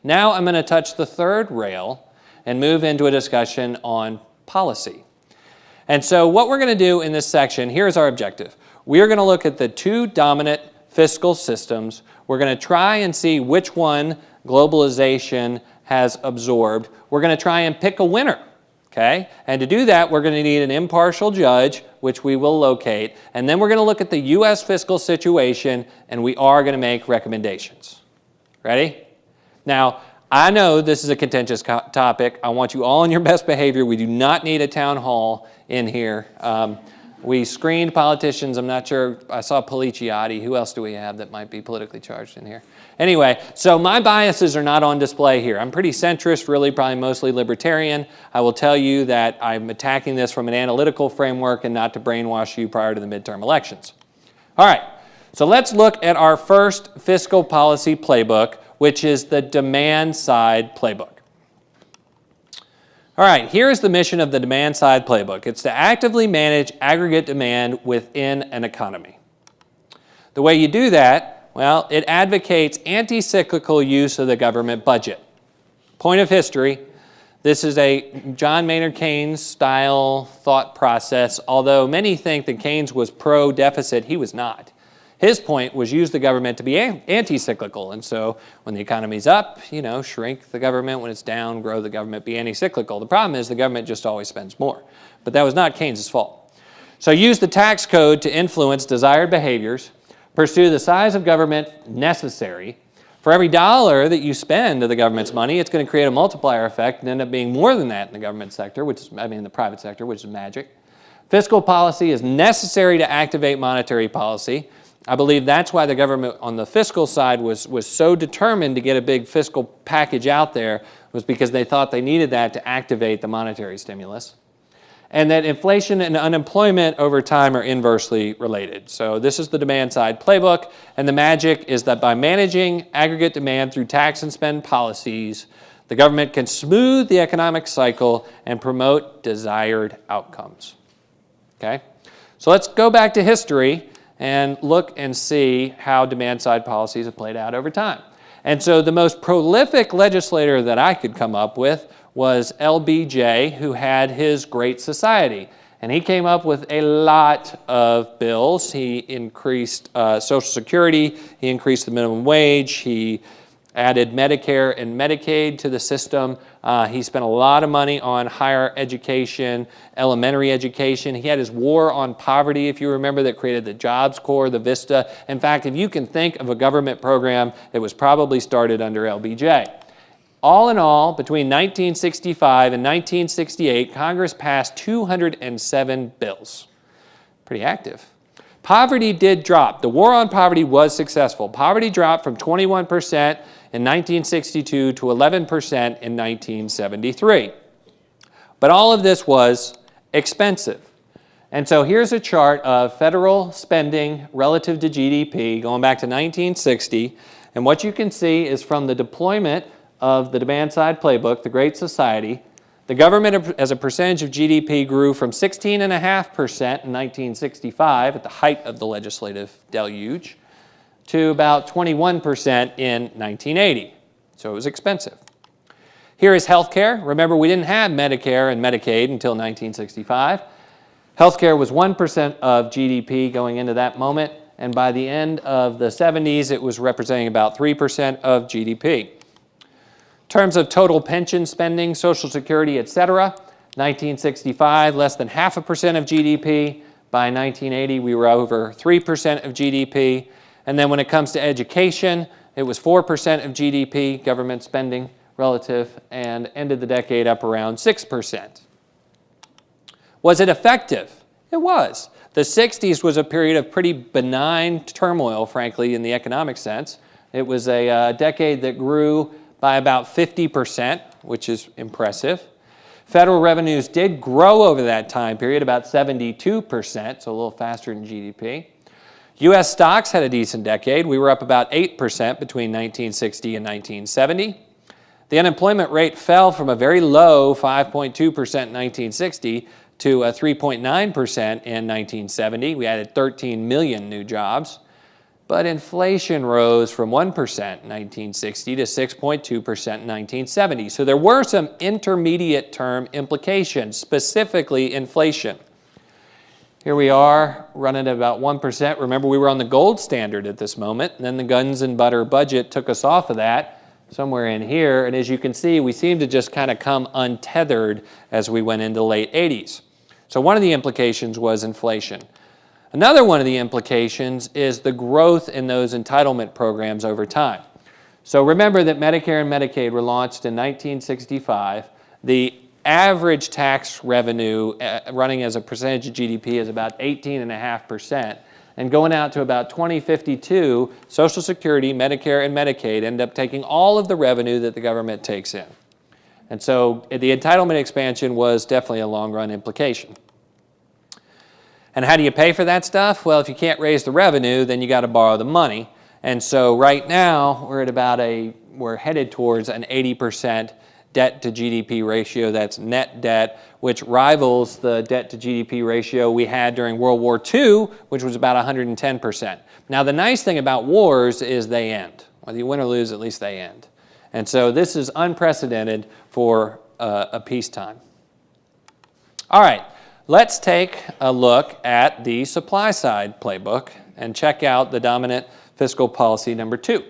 Now I'm going to touch the third rail and move into a discussion on policy. And so what we're going to do in this section, here's our objective. We are going to look at the two dominant fiscal systems. We're going to try and see which one globalization has absorbed. We're going to try and pick a winner. Okay? And to do that, we're going to need an impartial judge, which we will locate. And then we're going to look at the U.S. fiscal situation, and we are going to make recommendations. Ready? Now, I know this is a contentious topic. I want you all in your best behavior. We do not need a town hall in here. We screened politicians. I'm not sure. I saw Policiati. Who else do we have that might be politically charged in here? Anyway, so my biases are not on display here. I'm pretty centrist, really probably mostly libertarian. I will tell you that I'm attacking this from an analytical framework and not to brainwash you prior to the midterm elections. All right, so let's look at our first fiscal policy playbook, which is the Demand Side Playbook. All right, here's the mission of the Demand Side Playbook. It's to actively manage aggregate demand within an economy. The way you do that, well, it advocates anti-cyclical use of the government budget. Point of history, this is a John Maynard Keynes style thought process. Although many think that Keynes was pro-deficit, he was not. His point was use the government to be anti-cyclical. And so when the economy's up, shrink the government. When it's down, grow the government, be anti-cyclical. The problem is the government just always spends more. But that was not Keynes' fault. So use the tax code to influence desired behaviors. Pursue the size of government necessary. For every dollar that you spend of the government's money, it's going to create a multiplier effect and end up being more than that in the government sector, in the private sector, which is magic. Fiscal policy is necessary to activate monetary policy. I believe that's why the government on the fiscal side was so determined to get a big fiscal package out there, was because they thought they needed that to activate the monetary stimulus. And that inflation and unemployment over time are inversely related. So this is the Demand Side Playbook, and the magic is that by managing aggregate demand through tax and spend policies, the government can smooth the economic cycle and promote desired outcomes. Okay? So let's go back to history and look and see how demand-side policies have played out over time. And so the most prolific legislator that I could come up with was LBJ, who had his Great Society. And he came up with a lot of bills. He increased Social Security, he increased the minimum wage, he added Medicare and Medicaid to the system. He spent a lot of money on higher education, elementary education. He had his war on poverty, if you remember, that created the Jobs Corps, the VISTA. In fact, if you can think of a government program that was probably started under LBJ. All in all, between 1965 and 1968, Congress passed 207 bills. Pretty active. Poverty did drop. The war on poverty was successful. Poverty dropped from 21% in 1962 to 11% in 1973. But all of this was expensive. And so here's a chart of federal spending relative to GDP going back to 1960. And what you can see is from the deployment of the Demand Side Playbook, the Great Society, the government as a percentage of GDP grew from 16.5% in 1965 at the height of the legislative deluge to about 21% in 1980. So it was expensive. Here is healthcare. Remember, we didn't have Medicare and Medicaid until 1965. Healthcare was 1% of GDP going into that moment, and by the end of the 70s, it was representing about 3% of GDP. In terms of total pension spending, Social Security, etc., 1965, less than 0.5% of GDP. By 1980, we were over 3% of GDP. And then when it comes to education, it was 4% of GDP, government spending relative, and ended the decade up around 6%. Was it effective? It was. The 60s was a period of pretty benign turmoil, frankly, in the economic sense. It was a decade that grew by about 50%, which is impressive. Federal revenues did grow over that time period, about 72%, so a little faster than GDP. U.S. stocks had a decent decade. We were up about 8% between 1960 and 1970. The unemployment rate fell from a very low 5.2% in 1960 to 3.9% in 1970. We added 13 million new jobs. but inflation rose from 1% in 1960 to 6.2% in 1970. So there were some intermediate term implications, specifically inflation. Here we are running at about 1%. Remember, we were on the gold standard at this moment, and then the guns and butter budget took us off of that somewhere in here. And as you can see, we seem to just kind of come untethered as we went into the late 80s. So one of the implications was inflation. Another one of the implications is the growth in those entitlement programs over time. So remember that Medicare and Medicaid were launched in 1965. The average tax revenue running as a percentage of GDP is about 18.5%. And going out to about 2052, Social Security, Medicare, and Medicaid end up taking all of the revenue that the government takes in. And so the entitlement expansion was definitely a long-run implication. And how do you pay for that stuff? Well, if you can't raise the revenue, then you got to borrow the money. And so right now, we're headed towards an 80% debt to GDP ratio. That's net debt, which rivals the debt to GDP ratio we had during World War II, which was about 110%. Now, the nice thing about wars is they end. Whether you win or lose, at least they end. And so this is unprecedented for a peacetime. All right, let's take a look at the supply side playbook and check out the dominant fiscal policy number 2.